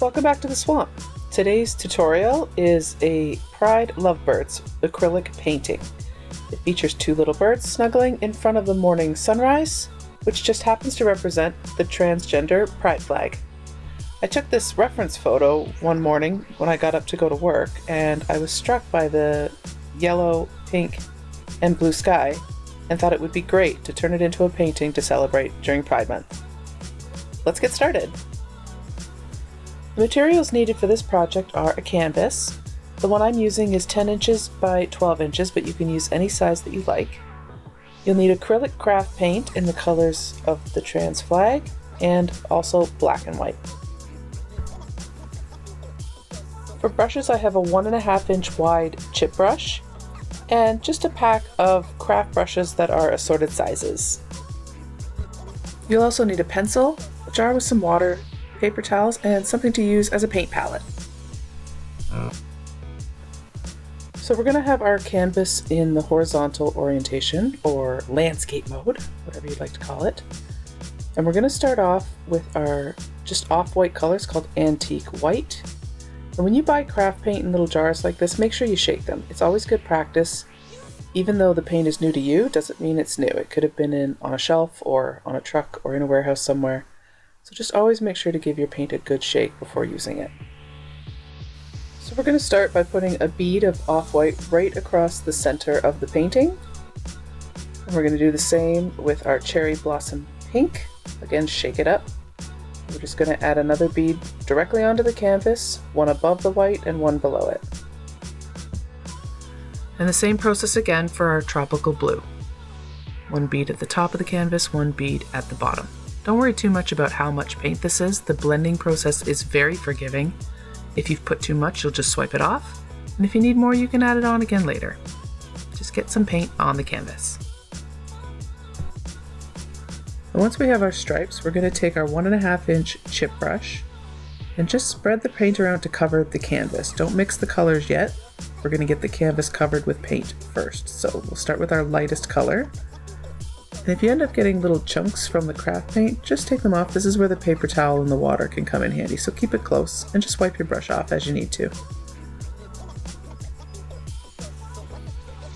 Welcome back to the swamp. Today's tutorial is a Pride Lovebirds acrylic painting. It features two little birds snuggling in front of the morning sunrise, which just happens to represent the transgender pride flag. I took this reference photo one morning when I got up to go to work, and I was struck by the yellow, pink, and blue sky and thought it would be great to turn it into a painting to celebrate during Pride Month. Let's get started. The materials needed for this project are a canvas. The one I'm using is 10 inches by 12 inches, but you can use any size that you like. You'll need acrylic craft paint in the colors of the trans flag and also black and white. For brushes, I have a 1.5 inch wide chip brush and just a pack of craft brushes that are assorted sizes. You'll also need a pencil, a jar with some water, paper towels, and something to use as a paint palette. So we're going to have our canvas in the horizontal orientation, or landscape mode, whatever you'd like to call it. And we're going to start off with our just off-white colors called antique white. And when you buy craft paint in little jars like this, make sure you shake them. It's always good practice. Even though the paint is new to you, doesn't mean it's new. It could have been on a shelf or on a truck or in a warehouse somewhere. So just always make sure to give your paint a good shake before using it. So we're going to start by putting a bead of off-white right across the center of the painting. And we're going to do the same with our cherry blossom pink. Again, shake it up. We're just going to add another bead directly onto the canvas, one above the white and one below it. And the same process again for our tropical blue. One bead at the top of the canvas, one bead at the bottom. Don't worry too much about how much paint this is. The blending process is very forgiving. If you've put too much, you'll just swipe it off. And if you need more, you can add it on again later. Just get some paint on the canvas. And once we have our stripes, we're going to take our 1.5 inch chip brush and just spread the paint around to cover the canvas. Don't mix the colors yet. We're going to get the canvas covered with paint first. So we'll start with our lightest color. And if you end up getting little chunks from the craft paint, just take them off. This is where the paper towel and the water can come in handy, so keep it close and just wipe your brush off as you need to.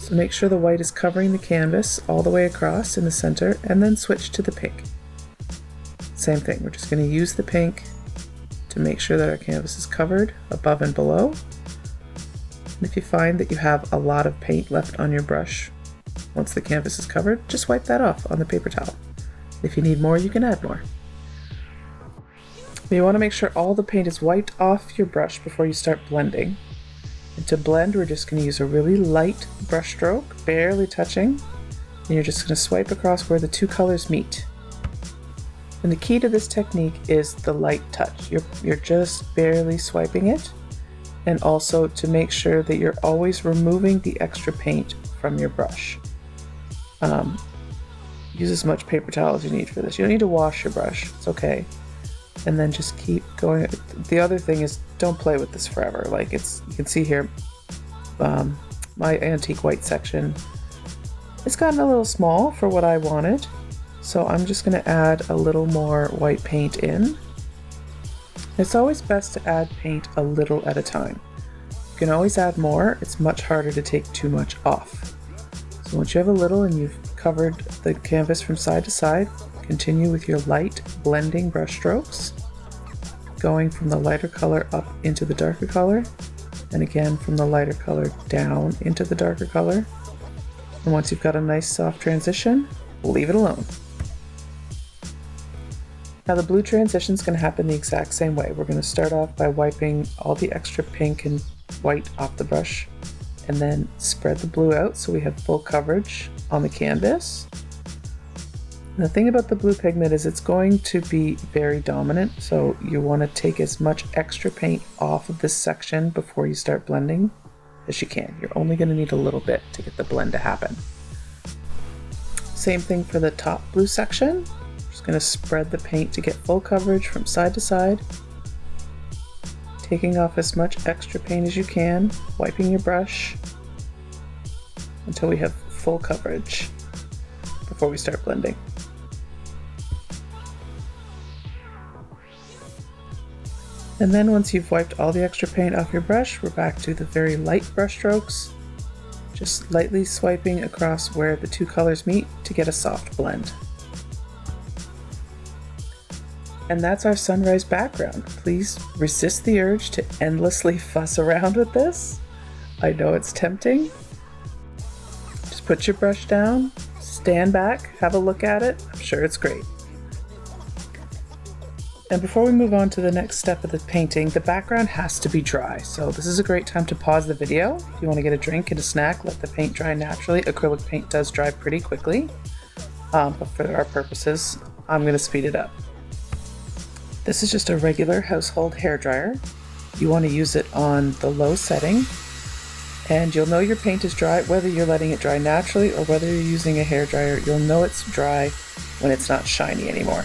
So make sure the white is covering the canvas all the way across in the center, and then switch to the pink. Same thing, we're just going to use the pink to make sure that our canvas is covered above and below. And if you find that you have a lot of paint left on your brush, once the canvas is covered, just wipe that off on the paper towel. If you need more, you can add more. But you want to make sure all the paint is wiped off your brush before you start blending. And to blend, we're just going to use a really light brush stroke, barely touching, and you're just going to swipe across where the two colors meet. And the key to this technique is the light touch. You're just barely swiping it, and also to make sure that you're always removing the extra paint from your brush. Use as much paper towel as you need for this. You don't need to wash your brush, it's okay. And then just keep going. The other thing is, don't play with this forever. Like you can see here, my antique white section, it's gotten a little small for what I wanted. So I'm just gonna add a little more white paint in. It's always best to add paint a little at a time. You can always add more, it's much harder to take too much off. So once you have a little and you've covered the canvas from side to side, continue with your light blending brush strokes, going from the lighter color up into the darker color, and again from the lighter color down into the darker color. And once you've got a nice soft transition, leave it alone. Now the blue transition is going to happen the exact same way. We're going to start off by wiping all the extra pink and white off the brush, and then spread the blue out so we have full coverage on the canvas. And the thing about the blue pigment is it's going to be very dominant, so you want to take as much extra paint off of this section before you start blending as you can. You're only going to need a little bit to get the blend to happen. Same thing for the top blue section. Just going to spread the paint to get full coverage from side to side, taking off as much extra paint as you can, wiping your brush until we have full coverage before we start blending. And then once you've wiped all the extra paint off your brush, we're back to the very light brush strokes, just lightly swiping across where the two colors meet to get a soft blend. And that's our sunrise background. Please resist the urge to endlessly fuss around with this. I know it's tempting. Just put your brush down, stand back, have a look at it. I'm sure it's great. And before we move on to the next step of the painting, the background has to be dry. So this is a great time to pause the video. If you want to get a drink and a snack, let the paint dry naturally. Acrylic paint does dry pretty quickly, but for our purposes, I'm going to speed it up. This is just a regular household hairdryer. You want to use it on the low setting, and you'll know your paint is dry whether you're letting it dry naturally or whether you're using a hairdryer. You'll know it's dry when it's not shiny anymore.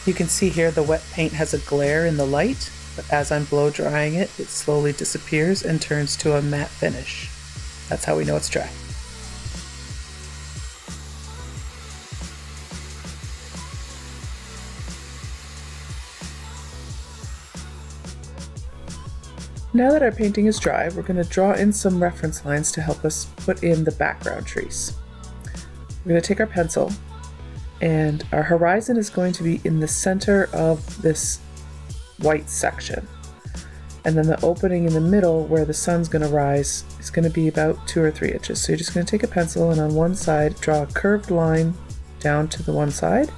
You can see here the wet paint has a glare in the light, but as I'm blow drying it, it slowly disappears and turns to a matte finish. That's how we know it's dry. Now that our painting is dry, we're going to draw in some reference lines to help us put in the background trees. We're going to take our pencil, and our horizon is going to be in the center of this white section. And then the opening in the middle where the sun's going to rise is going to be about 2 or 3 inches. So you're just going to take a pencil and on one side draw a curved line down to the one side,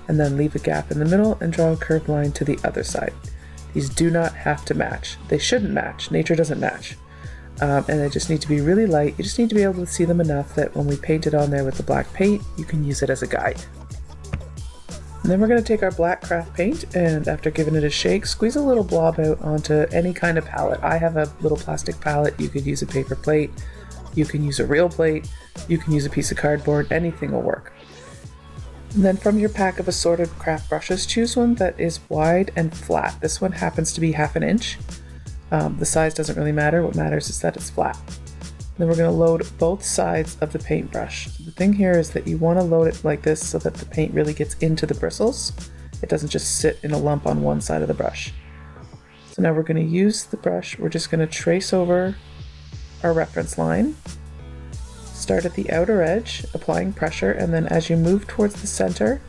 and then leave a gap in the middle and draw a curved line to the other side. These do not have to match. They shouldn't match. Nature doesn't match. And they just need to be really light. You just need to be able to see them enough that when we paint it on there with the black paint, you can use it as a guide. And then we're going to take our black craft paint, and after giving it a shake, squeeze a little blob out onto any kind of palette. I have a little plastic palette. You could use a paper plate. You can use a real plate. You can use a piece of cardboard. Anything will work. And then from your pack of assorted craft brushes, choose one that is wide and flat. This one happens to be 1/2 inch. The size doesn't really matter. What matters is that it's flat. Then we're going to load both sides of the paintbrush. The thing here is that you want to load it like this so that the paint really gets into the bristles. It doesn't just sit in a lump on one side of the brush. So now we're going to use the brush. We're just going to trace over our reference line. Start at the outer edge, applying pressure, and then as you move towards the center,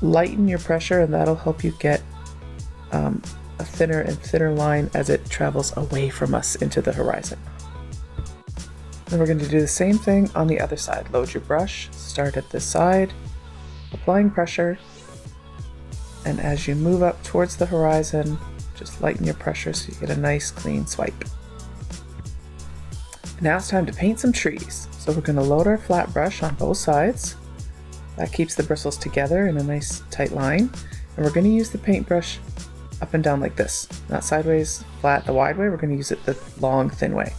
lighten your pressure, and that'll help you get a thinner and thinner line as it travels away from us into the horizon. Then we're going to do the same thing on the other side. Load your brush, start at this side, applying pressure, and as you move up towards the horizon, just lighten your pressure so you get a nice clean swipe. Now it's time to paint some trees. So we're going to load our flat brush on both sides. That keeps the bristles together in a nice tight line. And we're going to use the paintbrush up and down like this. Not sideways, flat, the wide way. We're going to use it the long, thin way.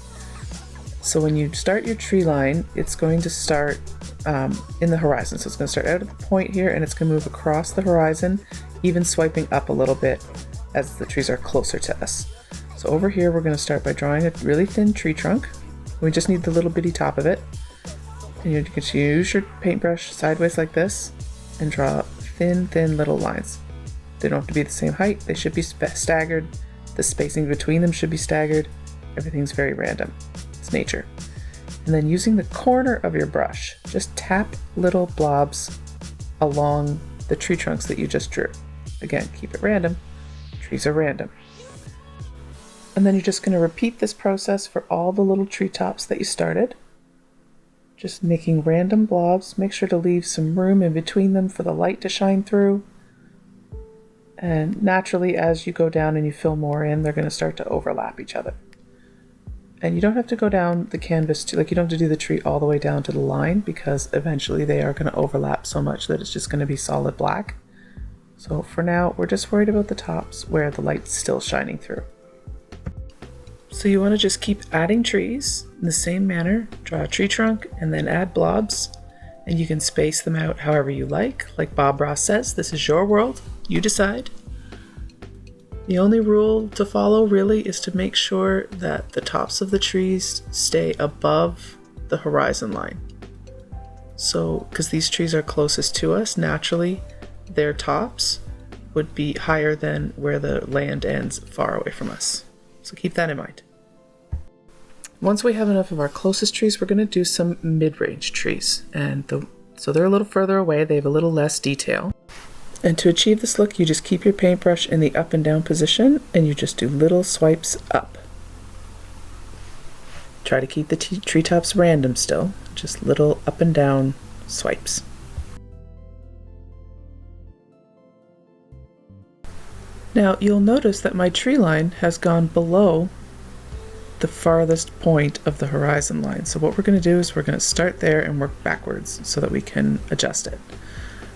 So when you start your tree line, it's going to start in the horizon. So it's going to start out at the point here, and it's going to move across the horizon, even swiping up a little bit as the trees are closer to us. So over here, we're going to start by drawing a really thin tree trunk. We just need the little bitty top of it. And you can use your paintbrush sideways like this and draw thin little lines. They don't have to be the same height. They should be staggered. The spacing between them should be staggered. Everything's very random. It's nature. And then using the corner of your brush, just tap little blobs along the tree trunks that you just drew. Again, keep it random. Trees are random. And then you're just going to repeat this process for all the little treetops that you started. Just making random blobs. Make sure to leave some room in between them for the light to shine through. And naturally, as you go down and you fill more in, they're going to start to overlap each other. And you don't have to go down the canvas, you don't have to do the tree all the way down to the line, because eventually they are going to overlap so much that it's just going to be solid black. So for now, we're just worried about the tops where the light's still shining through. So you want to just keep adding trees in the same manner. Draw a tree trunk and then add blobs, and you can space them out however you like. Like Bob Ross says, this is your world, you decide. The only rule to follow really is to make sure that the tops of the trees stay above the horizon line. So, because these trees are closest to us, naturally their tops would be higher than where the land ends far away from us. So keep that in mind. Once we have enough of our closest trees, we're going to do some mid-range trees. So they're a little further away, they have a little less detail. And to achieve this look, you just keep your paintbrush in the up and down position and you just do little swipes up. Try to keep the treetops random still, just little up and down swipes. Now you'll notice that my tree line has gone below the farthest point of the horizon line. So what we're going to do is we're going to start there and work backwards so that we can adjust it.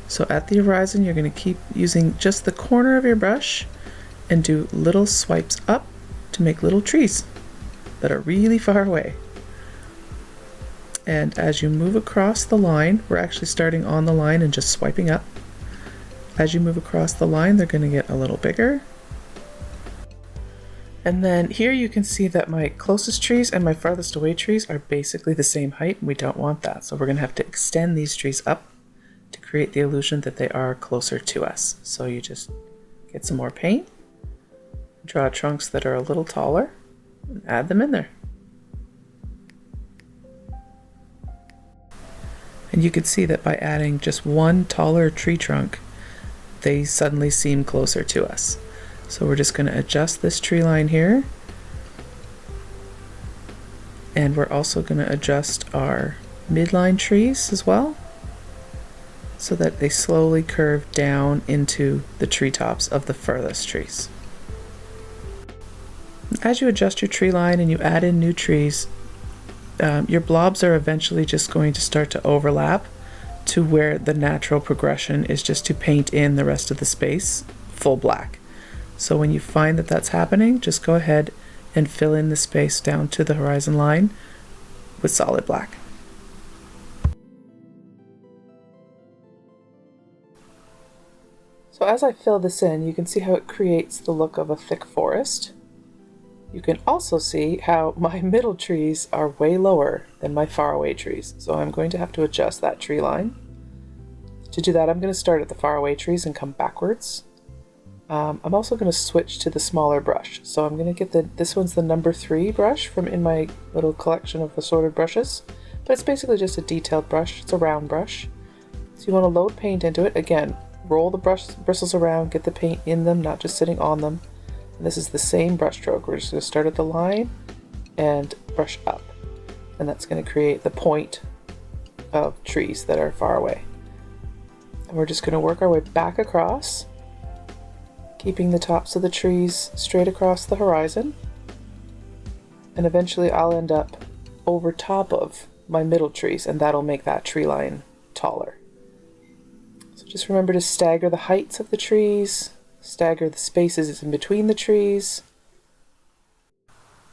So at the horizon, you're going to keep using just the corner of your brush and do little swipes up to make little trees that are really far away. And as you move across the line, we're actually starting on the line and just swiping up. As you move across the line, they're going to get a little bigger. And then here you can see that my closest trees and my farthest away trees are basically the same height, and we don't want that. So we're going to have to extend these trees up to create the illusion that they are closer to us. So you just get some more paint, draw trunks that are a little taller, and add them in there. And you can see that by adding just one taller tree trunk, they suddenly seem closer to us. So we're just going to adjust this tree line here. And we're also going to adjust our midline trees as well, so that they slowly curve down into the treetops of the furthest trees. As you adjust your tree line and you add in new trees, your blobs are eventually just going to start to overlap to where the natural progression is just to paint in the rest of the space full black. So when you find that that's happening, just go ahead and fill in the space down to the horizon line with solid black. So as I fill this in, you can see how it creates the look of a thick forest. You can also see how my middle trees are way lower than my faraway trees. So I'm going to have to adjust that tree line. To do that, I'm going to start at the faraway trees and come backwards. I'm also going to switch to the smaller brush. So I'm going to get this one's the number 3 brush from in my little collection of assorted brushes. But it's basically just a detailed brush. It's a round brush. So you want to load paint into it. Again, roll the bristles around, get the paint in them, not just sitting on them. And this is the same brush stroke. We're just going to start at the line and brush up. And that's going to create the point of trees that are far away. And we're just going to work our way back across, keeping the tops of the trees straight across the horizon. And eventually I'll end up over top of my middle trees, and that'll make that tree line taller. So just remember to stagger the heights of the trees, stagger the spaces in between the trees.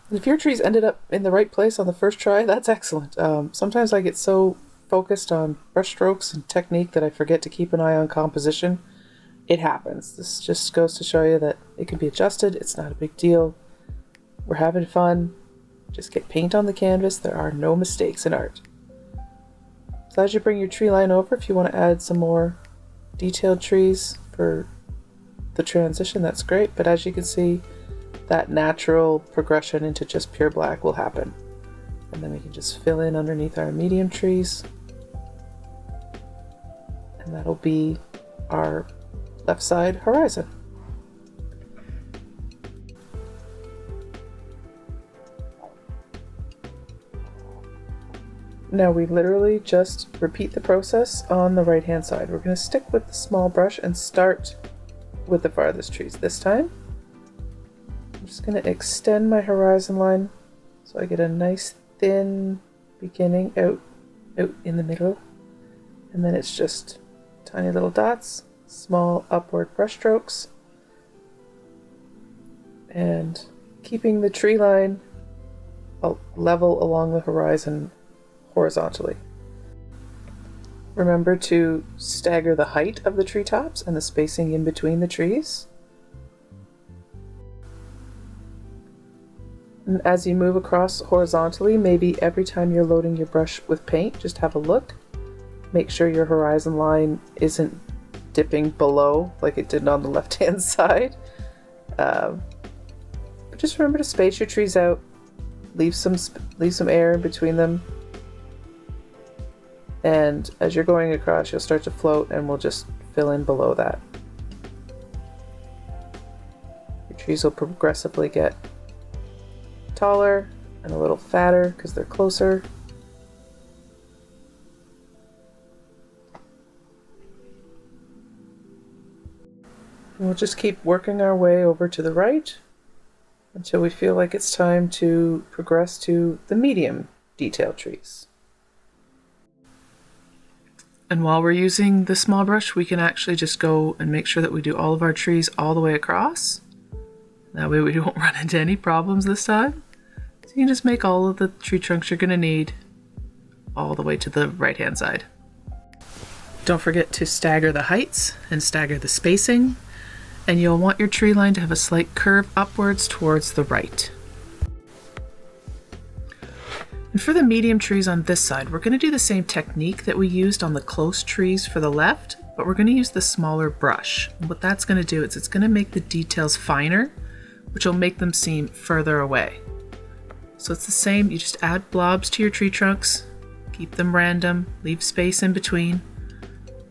And if your trees ended up in the right place on the first try, that's excellent. Sometimes I get so focused on brush strokes and technique that I forget to keep an eye on composition. It happens. This just goes to show you that it can be adjusted. It's not a big deal. We're having fun. Just get paint on the canvas. There are no mistakes in art. So as you bring your tree line over, if you want to add some more detailed trees for the transition, that's great. But as you can see, that natural progression into just pure black will happen. And then we can just fill in underneath our medium trees. And that'll be our left side horizon. Now we literally just repeat the process on the right hand side. We're going to stick with the small brush and start with the farthest trees this time. I'm just going to extend my horizon line so I get a nice thin beginning out in the middle, and then it's just tiny little dots, small upward brush strokes, and keeping the tree line level along the horizon horizontally. Remember to stagger the height of the treetops and the spacing in between the trees. And as you move across horizontally, maybe every time you're loading your brush with paint, just have a look. Make sure your horizon line isn't dipping below like it did on the left-hand side. But just remember to space your trees out, leave some air in between them, and as you're going across you'll start to float, and we'll just fill in below that. Your trees will progressively get taller and a little fatter because they're closer. And we'll just keep working our way over to the right until we feel like it's time to progress to the medium detail trees. And while we're using the small brush, we can actually just go and make sure that we do all of our trees all the way across. That way we don't run into any problems this time. So you can just make all of the tree trunks you're going to need all the way to the right-hand side. Don't forget to stagger the heights and stagger the spacing, and you'll want your tree line to have a slight curve upwards towards the right. And for the medium trees on this side, we're going to do the same technique that we used on the close trees for the left, but we're going to use the smaller brush. And what that's going to do is it's going to make the details finer, which will make them seem further away. So it's the same, you just add blobs to your tree trunks, keep them random, leave space in between.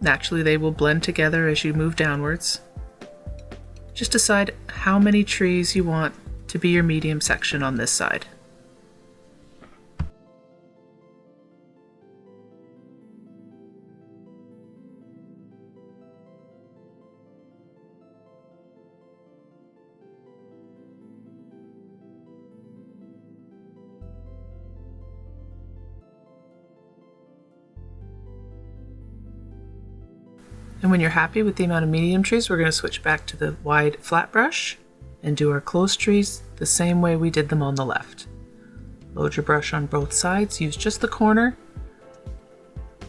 Naturally they will blend together as you move downwards. Just decide how many trees you want to be your medium section on this side. And when you're happy with the amount of medium trees, we're going to switch back to the wide flat brush and do our close trees the same way we did them on the left. Load your brush on both sides, use just the corner,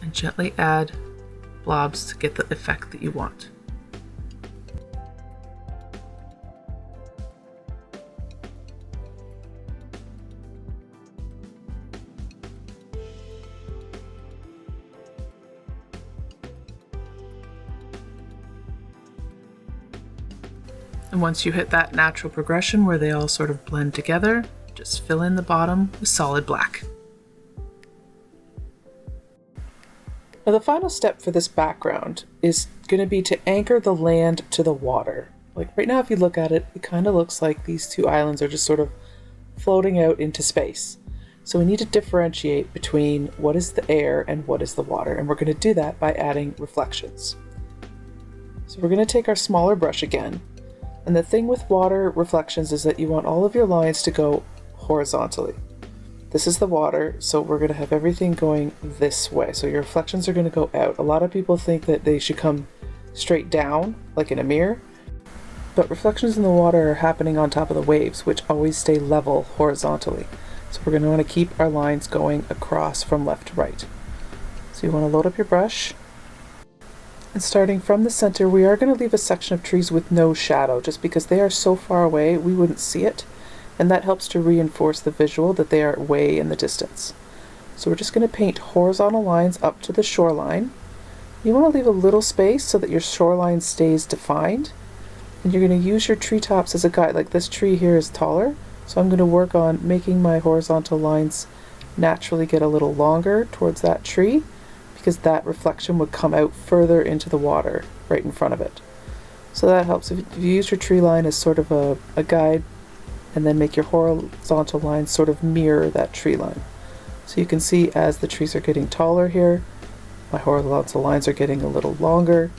and gently add blobs to get the effect that you want. And once you hit that natural progression where they all sort of blend together, just fill in the bottom with solid black. Now the final step for this background is going to be to anchor the land to the water. Like right now if you look at it, it kind of looks like these two islands are just sort of floating out into space. So we need to differentiate between what is the air and what is the water, and we're going to do that by adding reflections. So we're going to take our smaller brush again. And the thing with water reflections is that you want all of your lines to go horizontally. This is the water, so we're going to have everything going this way. So your reflections are going to go out. A lot of people think that they should come straight down, like in a mirror. But reflections in the water are happening on top of the waves, which always stay level horizontally. So we're going to want to keep our lines going across from left to right. So you want to load up your brush. And starting from the center, we are going to leave a section of trees with no shadow, just because they are so far away we wouldn't see it, and that helps to reinforce the visual that they are way in the distance. So we're just going to paint horizontal lines up to the shoreline. You want to leave a little space so that your shoreline stays defined, and you're going to use your treetops as a guide. Like this tree here is taller, so I'm going to work on making my horizontal lines naturally get a little longer towards that tree, because that reflection would come out further into the water right in front of it. So that helps. If you use your tree line as sort of a guide, and then make your horizontal lines sort of mirror that tree line. So you can see as the trees are getting taller here, my horizontal lines are getting a little longer.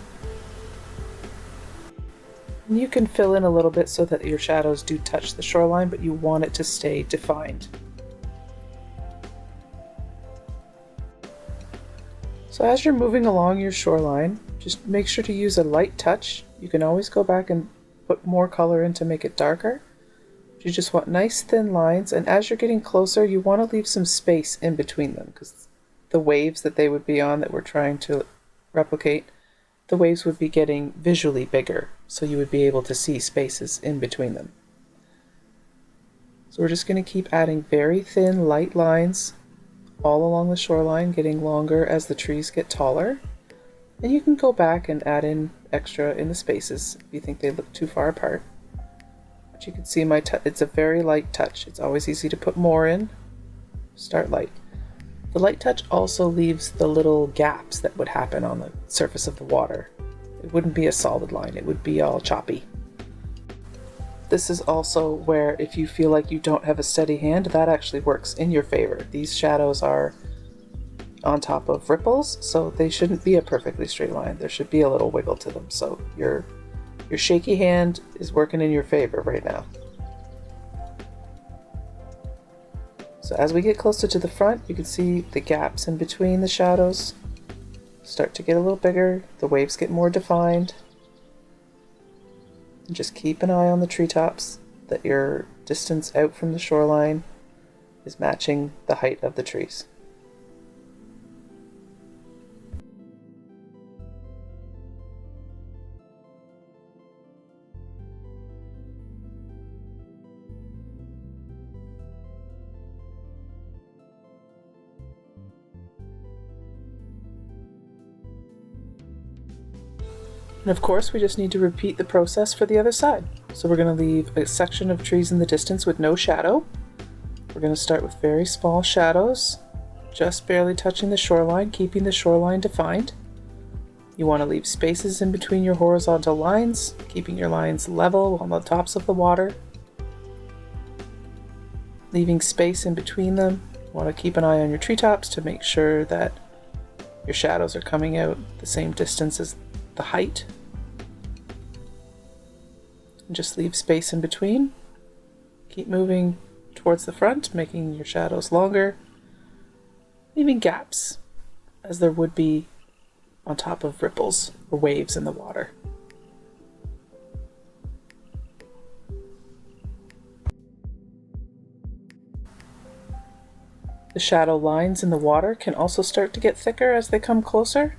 And you can fill in a little bit so that your shadows do touch the shoreline, but you want it to stay defined. So as you're moving along your shoreline, just make sure to use a light touch. You can always go back and put more color in to make it darker. You just want nice thin lines, and as you're getting closer you want to leave some space in between them, because the waves that they would be on that we're trying to replicate, the waves would be getting visually bigger, so you would be able to see spaces in between them. So we're just going to keep adding very thin light lines all along the shoreline, getting longer as the trees get taller. And you can go back and add in extra in the spaces if you think they look too far apart. But you can see it's a very light touch. It's always easy to put more in. Start light. The light touch also leaves the little gaps that would happen on the surface of the water. It wouldn't be a solid line, it would be all choppy. This is also where if you feel like you don't have a steady hand, that actually works in your favor. These shadows are on top of ripples, so they shouldn't be a perfectly straight line. There should be a little wiggle to them, so your shaky hand is working in your favor right now. So as we get closer to the front, you can see the gaps in between the shadows start to get a little bigger, the waves get more defined. And just keep an eye on the treetops, that your distance out from the shoreline is matching the height of the trees. And of course, we just need to repeat the process for the other side. So we're going to leave a section of trees in the distance with no shadow. We're going to start with very small shadows, just barely touching the shoreline, keeping the shoreline defined. You want to leave spaces in between your horizontal lines, keeping your lines level on the tops of the water. Leaving space in between them. You want to keep an eye on your treetops to make sure that your shadows are coming out the same distance as the height. And just leave space in between. Keep moving towards the front, making your shadows longer, leaving gaps as there would be on top of ripples or waves in the water. The shadow lines in the water can also start to get thicker as they come closer.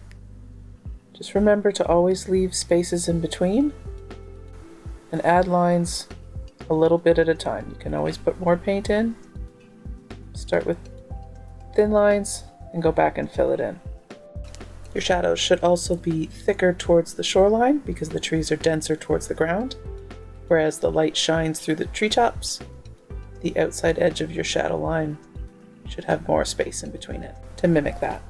Just remember to always leave spaces in between and add lines a little bit at a time. You can always put more paint in. Start with thin lines and go back and fill it in. Your shadows should also be thicker towards the shoreline because the trees are denser towards the ground, whereas the light shines through the treetops. The outside edge of your shadow line should have more space in between it to mimic that.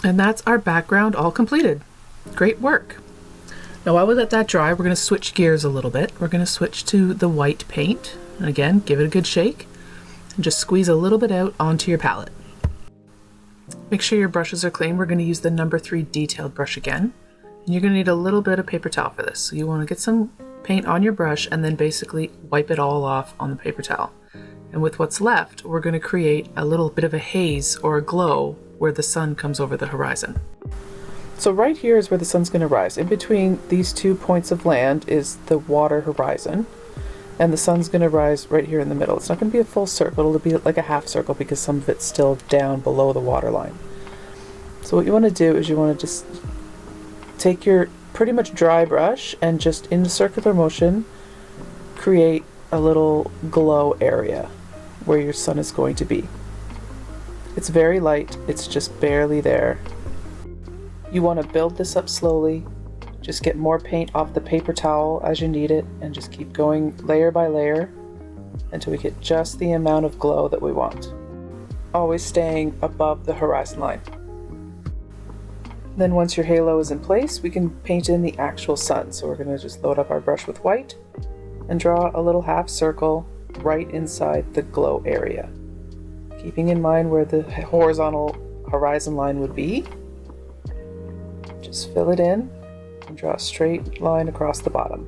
And that's our background all completed. Great work. Now while we let that dry, we're going to switch gears a little bit. We're going to switch to the white paint. And again, give it a good shake and just squeeze a little bit out onto your palette. Make sure your brushes are clean. We're going to use the number 3 detailed brush again. And you're going to need a little bit of paper towel for this. So you want to get some paint on your brush and then basically wipe it all off on the paper towel. And with what's left, we're going to create a little bit of a haze or a glow where the sun comes over the horizon. So right here is where the sun's going to rise. In between these 2 points of land is the water horizon, and the sun's going to rise right here in the middle. It's not going to be a full circle, it'll be like a half circle because some of it's still down below the water line. So what you want to do is you want to just take your pretty much dry brush and just in a circular motion create a little glow area where your sun is going to be. It's very light, it's just barely there. You want to build this up slowly, just get more paint off the paper towel as you need it, and just keep going layer by layer until we get just the amount of glow that we want. Always staying above the horizon line. Then once your halo is in place, we can paint in the actual sun. So we're going to just load up our brush with white and draw a little half circle right inside the glow area. Keeping in mind where the horizontal horizon line would be, just fill it in and draw a straight line across the bottom.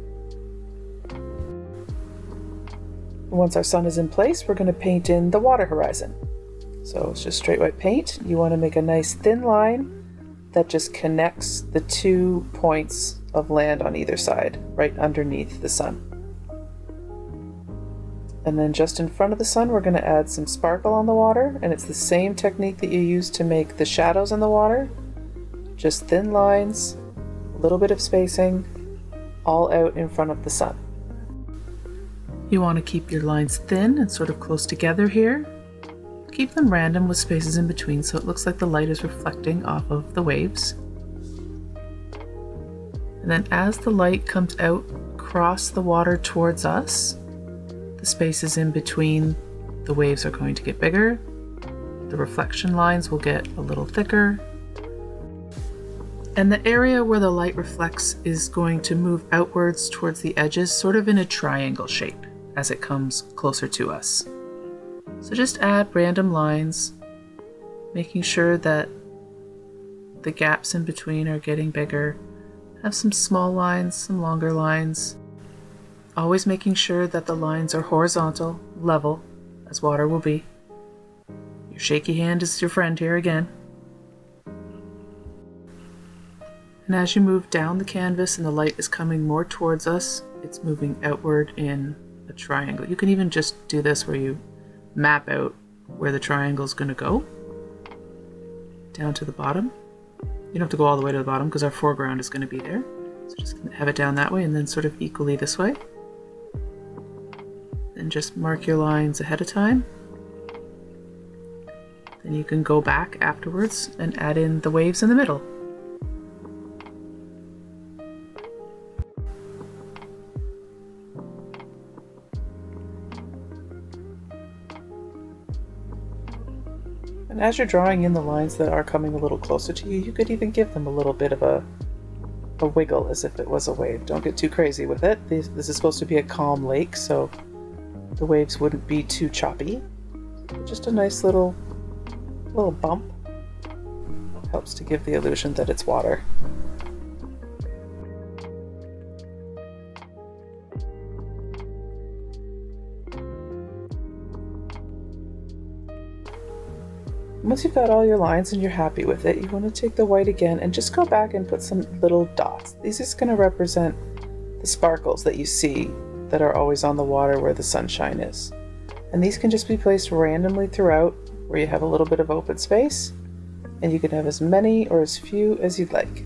Once our sun is in place, we're going to paint in the water horizon. So it's just straight white paint. You want to make a nice thin line that just connects the 2 points of land on either side, right underneath the sun. And then just in front of the sun, we're going to add some sparkle on the water, and it's the same technique that you use to make the shadows in the water. Just thin lines, a little bit of spacing, all out in front of the sun. You want to keep your lines thin and sort of close together here. Keep them random with spaces in between so it looks like the light is reflecting off of the waves. And then as the light comes out across the water towards us, the spaces in between the waves are going to get bigger. The reflection lines will get a little thicker. And the area where the light reflects is going to move outwards towards the edges, sort of in a triangle shape as it comes closer to us. So just add random lines, making sure that the gaps in between are getting bigger. Have some small lines, some longer lines. Always making sure that the lines are horizontal, level, as water will be. Your shaky hand is your friend here again. And as you move down the canvas and the light is coming more towards us, it's moving outward in a triangle. You can even just do this where you map out where the triangle is going to go down to the bottom. You don't have to go all the way to the bottom because our foreground is going to be there. So just have it down that way and then sort of equally this way. Then just mark your lines ahead of time. Then you can go back afterwards and add in the waves in the middle. And as you're drawing in the lines that are coming a little closer to you, you could even give them a little bit of a wiggle as if it was a wave. Don't get too crazy with it. This is supposed to be a calm lake, so the waves wouldn't be too choppy. Just a nice little bump helps to give the illusion that it's water. Once you've got all your lines and you're happy with it, you want to take the white again and just go back and put some little dots. These are just going to represent the sparkles that you see that are always on the water where the sunshine is. And these can just be placed randomly throughout where you have a little bit of open space, and you can have as many or as few as you'd like.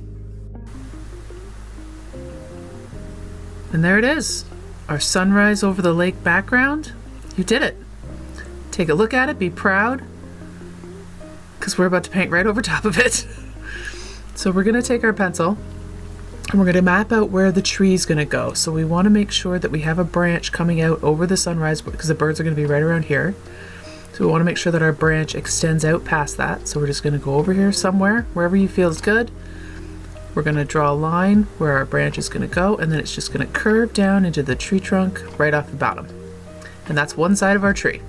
And there it is, our sunrise over the lake background. You did it. Take a look at it, be proud, because we're about to paint right over top of it. So we're going to take our pencil and we're going to map out where the tree is going to go. So we want to make sure that we have a branch coming out over the sunrise because the birds are going to be right around here. So we want to make sure that our branch extends out past that. So we're just going to go over here somewhere, wherever you feel is good. We're going to draw a line where our branch is going to go, and then it's just going to curve down into the tree trunk right off the bottom. And that's one side of our tree.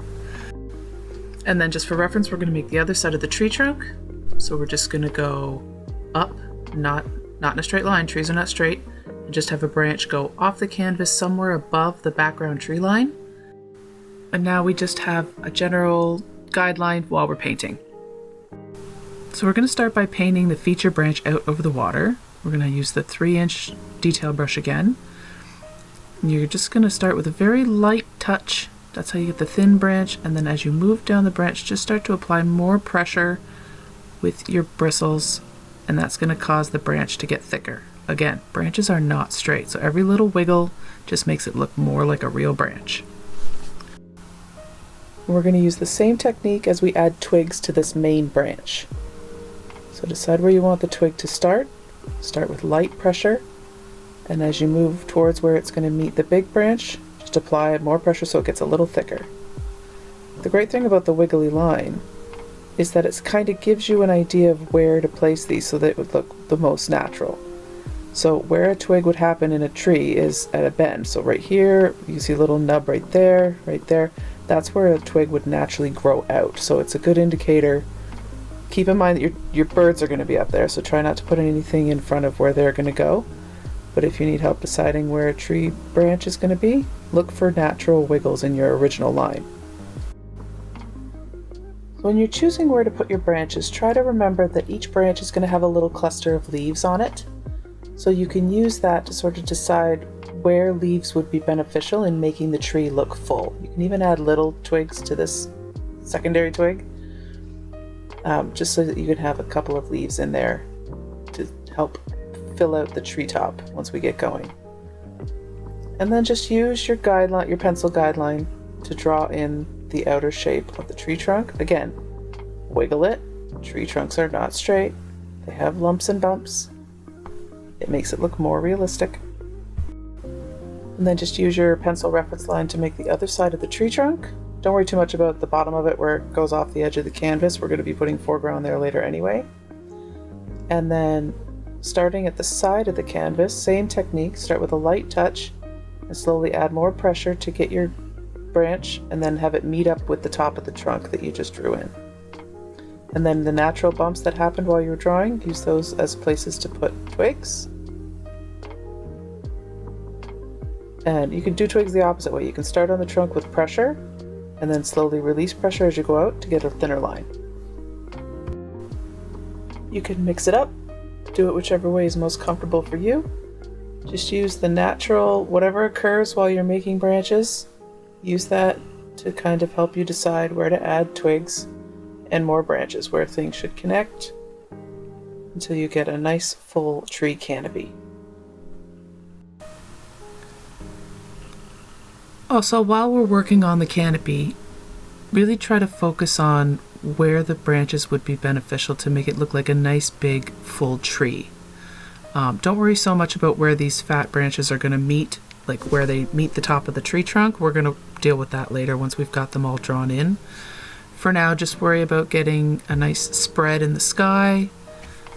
And then just for reference, we're going to make the other side of the tree trunk. So we're just going to go up, not in a straight line, trees are not straight, and just have a branch go off the canvas somewhere above the background tree line. And now we just have a general guideline while we're painting. So we're going to start by painting the feature branch out over the water. We're going to use the 3-inch detail brush again. And you're just going to start with a very light touch. That's how you get the thin branch, and then as you move down the branch, just start to apply more pressure with your bristles, and that's going to cause the branch to get thicker. Again, branches are not straight, so every little wiggle just makes it look more like a real branch. We're going to use the same technique as we add twigs to this main branch. So decide where you want the twig to start. Start with light pressure, and as you move towards where it's going to meet the big branch, just apply more pressure so it gets a little thicker. The great thing about the wiggly line is that it kind of gives you an idea of where to place these so that it would look the most natural. So where a twig would happen in a tree is at a bend. So right here, you see a little nub right there, that's where a twig would naturally grow out. So it's a good indicator. Keep in mind that your birds are going to be up there, so try not to put anything in front of where they're going to go. But if you need help deciding where a tree branch is going to be, look for natural wiggles in your original line. When you're choosing where to put your branches, try to remember that each branch is going to have a little cluster of leaves on it. So you can use that to sort of decide where leaves would be beneficial in making the tree look full. You can even add little twigs to this secondary twig, just so that you can have a couple of leaves in there to help fill out the treetop once we get going. And then just use your guideline, your pencil guideline, to draw in the outer shape of the tree trunk. Again, wiggle it. Tree trunks are not straight. They have lumps and bumps. It makes it look more realistic. And then just use your pencil reference line to make the other side of the tree trunk. Don't worry too much about the bottom of it where it goes off the edge of the canvas. We're going to be putting foreground there later anyway. And then starting at the side of the canvas, same technique, start with a light touch and slowly add more pressure to get your branch and then have it meet up with the top of the trunk that you just drew in. And then the natural bumps that happened while you were drawing, use those as places to put twigs. And you can do twigs the opposite way. You can start on the trunk with pressure and then slowly release pressure as you go out to get a thinner line. You can mix it up, do it whichever way is most comfortable for you. Just use the natural, whatever occurs while you're making branches, use that to kind of help you decide where to add twigs and more branches, where things should connect, until you get a nice full tree canopy. Also, while we're working on the canopy, really try to focus on where the branches would be beneficial to make it look like a nice big full tree. Don't worry so much about where these fat branches are going to meet, like where they meet the top of the tree trunk. We're going to deal with that later once we've got them all drawn in. For now, just worry about getting a nice spread in the sky,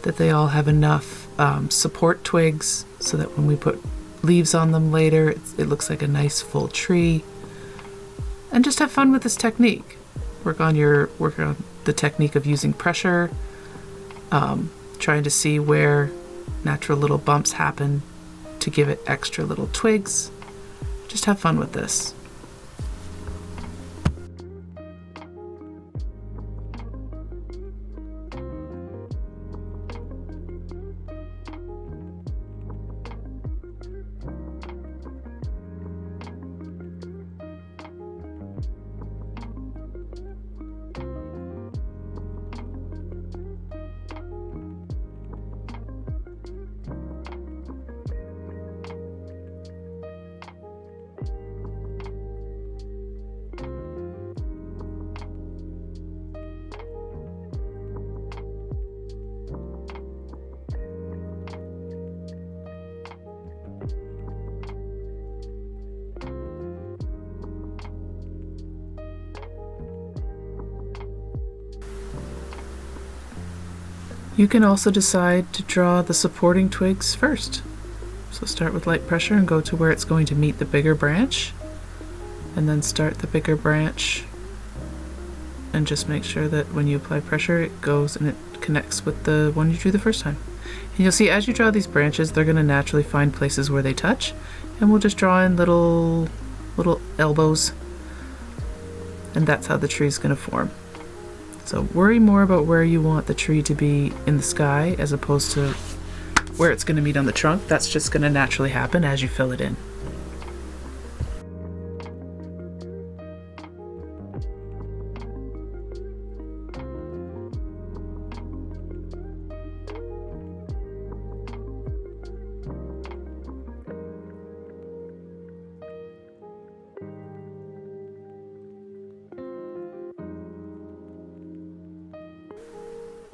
that they all have enough support twigs so that when we put leaves on them later, it looks like a nice full tree. And just have fun with this technique. Work on the technique of using pressure, trying to see where natural little bumps happen to give it extra little twigs. Just have fun with this. You can also decide to draw the supporting twigs first. So start with light pressure and go to where it's going to meet the bigger branch, and then start the bigger branch and just make sure that when you apply pressure it goes and it connects with the one you drew the first time. And you'll see as you draw these branches they're going to naturally find places where they touch, and we'll just draw in little elbows, and that's how the tree is going to form. So worry more about where you want the tree to be in the sky as opposed to where it's going to meet on the trunk. That's just going to naturally happen as you fill it in.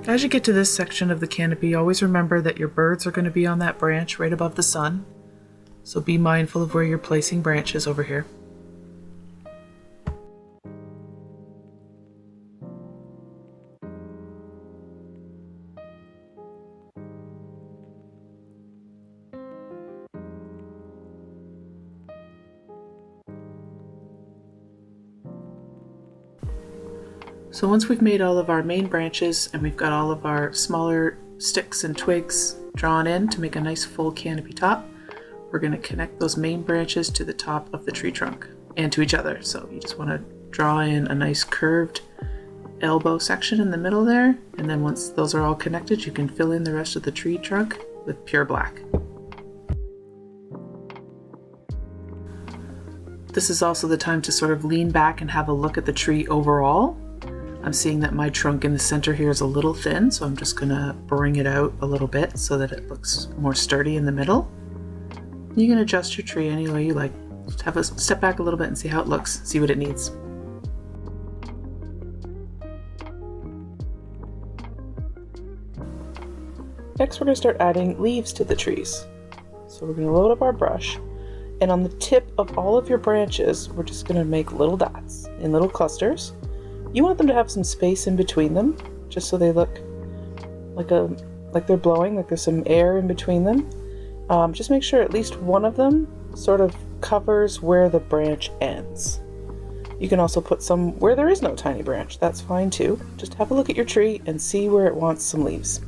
As you get to this section of the canopy, always remember that your birds are going to be on that branch right above the sun. So be mindful of where you're placing branches over here. So once we've made all of our main branches and we've got all of our smaller sticks and twigs drawn in to make a nice full canopy top, we're going to connect those main branches to the top of the tree trunk and to each other. So you just want to draw in a nice curved elbow section in the middle there, and then once those are all connected you can fill in the rest of the tree trunk with pure black. This is also the time to sort of lean back and have a look at the tree overall. I'm seeing that my trunk in the center here is a little thin, so I'm just going to bring it out a little bit so that it looks more sturdy in the middle. You can adjust your tree any way you like. Just have a step back a little bit and see how it looks, see what it needs. Next, we're going to start adding leaves to the trees. So we're going to load up our brush, and on the tip of all of your branches, we're just going to make little dots in little clusters. You want them to have some space in between them, just so they look like they're blowing, like there's some air in between them. Just make sure at least one of them sort of covers where the branch ends. You can also put some where there is no tiny branch. That's fine too. Just have a look at your tree and see where it wants some leaves.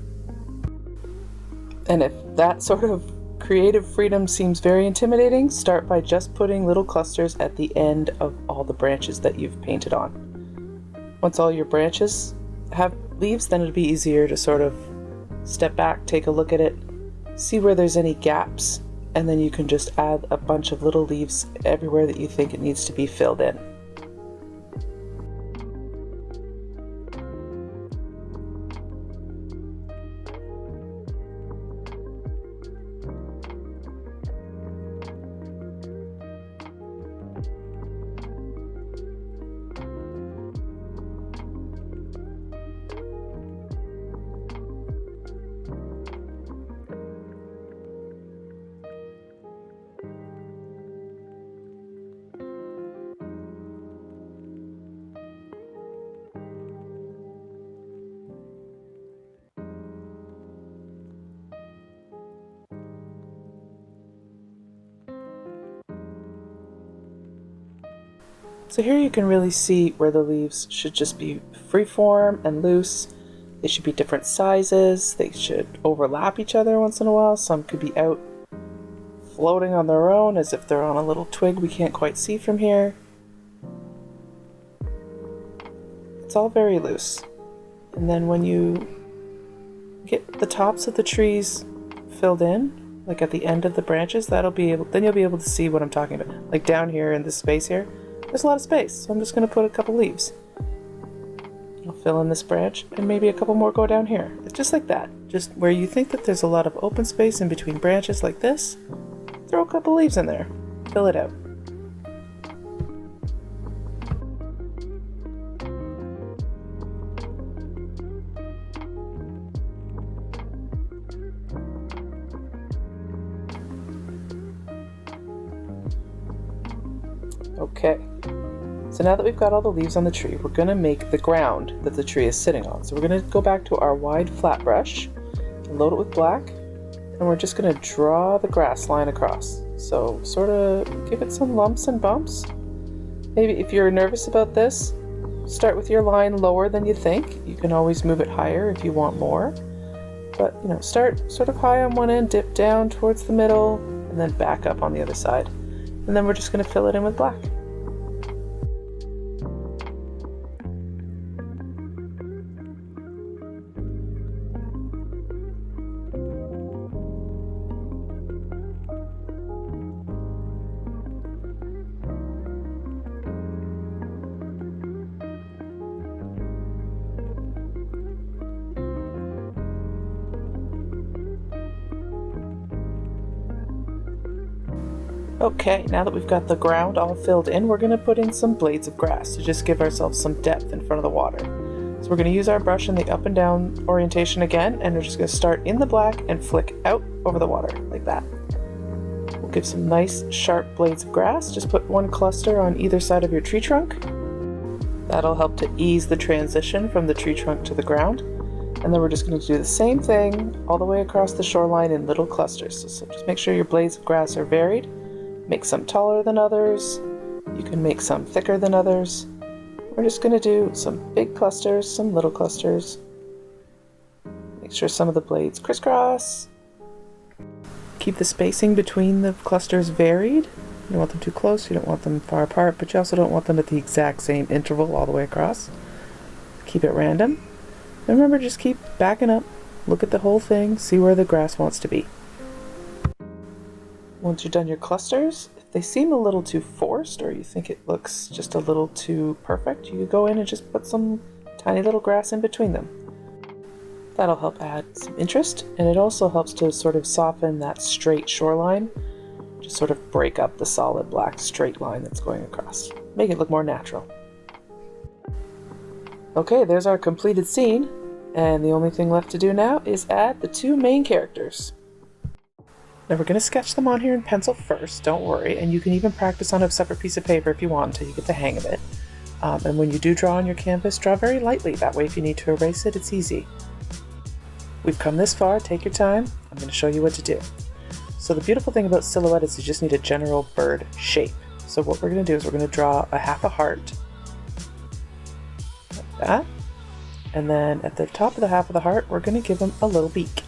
And if that sort of creative freedom seems very intimidating, start by just putting little clusters at the end of all the branches that you've painted on. Once all your branches have leaves, then it'll be easier to sort of step back, take a look at it, see where there's any gaps, and then you can just add a bunch of little leaves everywhere that you think it needs to be filled in. So here you can really see where the leaves should just be freeform and loose. They should be different sizes. They should overlap each other once in a while. Some could be out floating on their own as if they're on a little twig we can't quite see from here. It's all very loose. And then when you get the tops of the trees filled in, like at the end of the branches, then you'll be able to see what I'm talking about. Like down here in this space here, there's a lot of space, so I'm just going to put a couple leaves. I'll fill in this branch, and maybe a couple more go down here. It's just like that. Just where you think that there's a lot of open space in between branches like this, throw a couple leaves in there. Fill it out. Okay. So now that we've got all the leaves on the tree, we're going to make the ground that the tree is sitting on. So we're going to go back to our wide flat brush, load it with black, and we're just going to draw the grass line across. So sort of give it some lumps and bumps. Maybe if you're nervous about this, start with your line lower than you think. You can always move it higher if you want more. But, start sort of high on one end, dip down towards the middle, and then back up on the other side. And then we're just going to fill it in with black. Okay, now that we've got the ground all filled in, we're going to put in some blades of grass to just give ourselves some depth in front of the water. So we're going to use our brush in the up and down orientation again, and we're just going to start in the black and flick out over the water, like that. We'll give some nice sharp blades of grass. Just put one cluster on either side of your tree trunk. That'll help to ease the transition from the tree trunk to the ground. And then we're just going to do the same thing all the way across the shoreline in little clusters. So just make sure your blades of grass are varied. Make some taller than others. You can make some thicker than others. We're just going to do some big clusters, some little clusters. Make sure some of the blades crisscross. Keep the spacing between the clusters varied. You don't want them too close, you don't want them far apart, but you also don't want them at the exact same interval all the way across. Keep it random. And remember, just keep backing up. Look at the whole thing, see where the grass wants to be. Once you're done your clusters, if they seem a little too forced or you think it looks just a little too perfect, you could go in and just put some tiny little grass in between them. That'll help add some interest, and it also helps to sort of soften that straight shoreline Just sort of break up the solid black straight line that's going across. Make it look more natural. Okay, there's our completed scene, and the only thing left to do now is add the two main characters. Now we're going to sketch them on here in pencil first, don't worry, and you can even practice on a separate piece of paper if you want until you get the hang of it. And when you do draw on your canvas, draw very lightly. That way if you need to erase it, it's easy. We've come this far, take your time. I'm going to show you what to do. So the beautiful thing about silhouette is you just need a general bird shape. So what we're going to do is we're going to draw a half a heart, like that. And then at the top of the half of the heart, we're going to give him a little beak.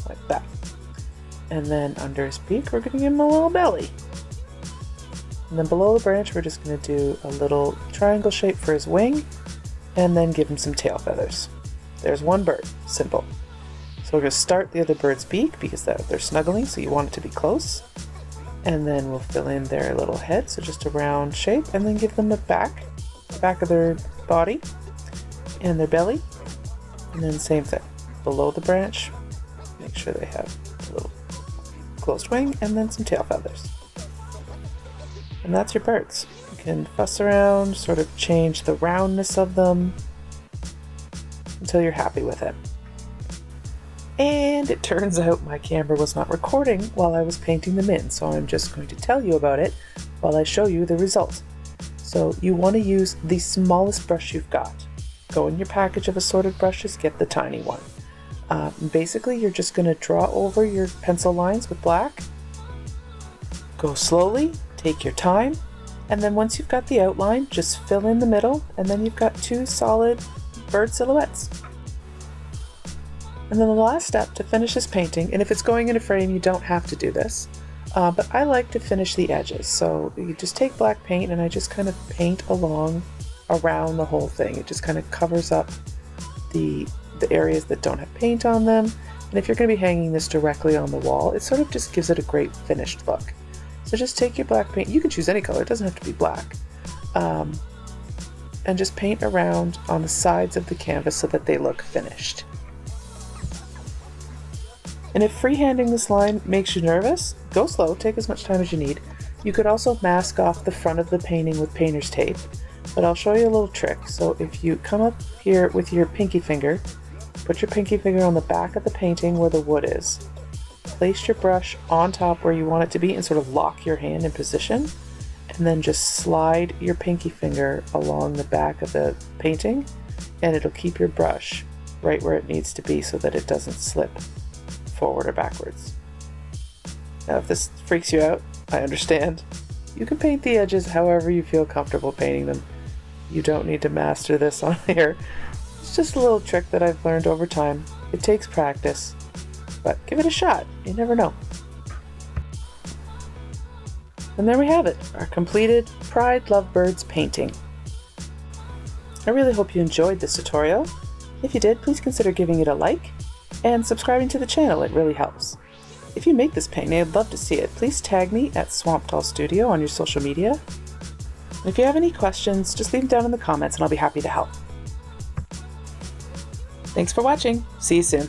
Like that. And then under his beak, we're going to give him a little belly. And then below the branch, we're just going to do a little triangle shape for his wing, and then give him some tail feathers. There's one bird, simple. So we're going to start the other bird's beak because they're snuggling, so you want it to be close. And then we'll fill in their little head, so just a round shape, and then give them the back of their body and their belly. And then same thing, below the branch, make sure they have a little closed wing, and then some tail feathers. And that's your birds. You can fuss around, sort of change the roundness of them until you're happy with it. And it turns out my camera was not recording while I was painting them in, so I'm just going to tell you about it while I show you the result. So you want to use the smallest brush you've got. Go in your package of assorted brushes, get the tiny one. Basically, you're just going to draw over your pencil lines with black. Go slowly, take your time, and then once you've got the outline, just fill in the middle, and then you've got two solid bird silhouettes. And then the last step to finish this painting, and if it's going in a frame, you don't have to do this, but I like to finish the edges. So you just take black paint, and I just kind of paint along around the whole thing. It just kind of covers up the areas that don't have paint on them. And if you're going to be hanging this directly on the wall, it sort of just gives it a great finished look. So just take your black paint, you can choose any color, it doesn't have to be black, and just paint around on the sides of the canvas so that they look finished. And if freehanding this line makes you nervous, go slow, take as much time as you need. You could also mask off the front of the painting with painter's tape, but I'll show you a little trick. So if you come up here with your pinky finger, put your pinky finger on the back of the painting where the wood is. Place your brush on top where you want it to be and sort of lock your hand in position, and then just slide your pinky finger along the back of the painting, and it'll keep your brush right where it needs to be so that it doesn't slip forward or backwards. Now if this freaks you out, I understand. You can paint the edges however you feel comfortable painting them. You don't need to master this on here. It's just a little trick that I've learned over time. It takes practice. But give it a shot, you never know. And there we have it, our completed Pride Lovebirds painting. I really hope you enjoyed this tutorial. If you did, please consider giving it a like and subscribing to the channel, it really helps. If you make this painting, I'd love to see it. Please tag me at Swamp Doll Studio on your social media. And if you have any questions, just leave them down in the comments and I'll be happy to help. Thanks for watching, see you soon.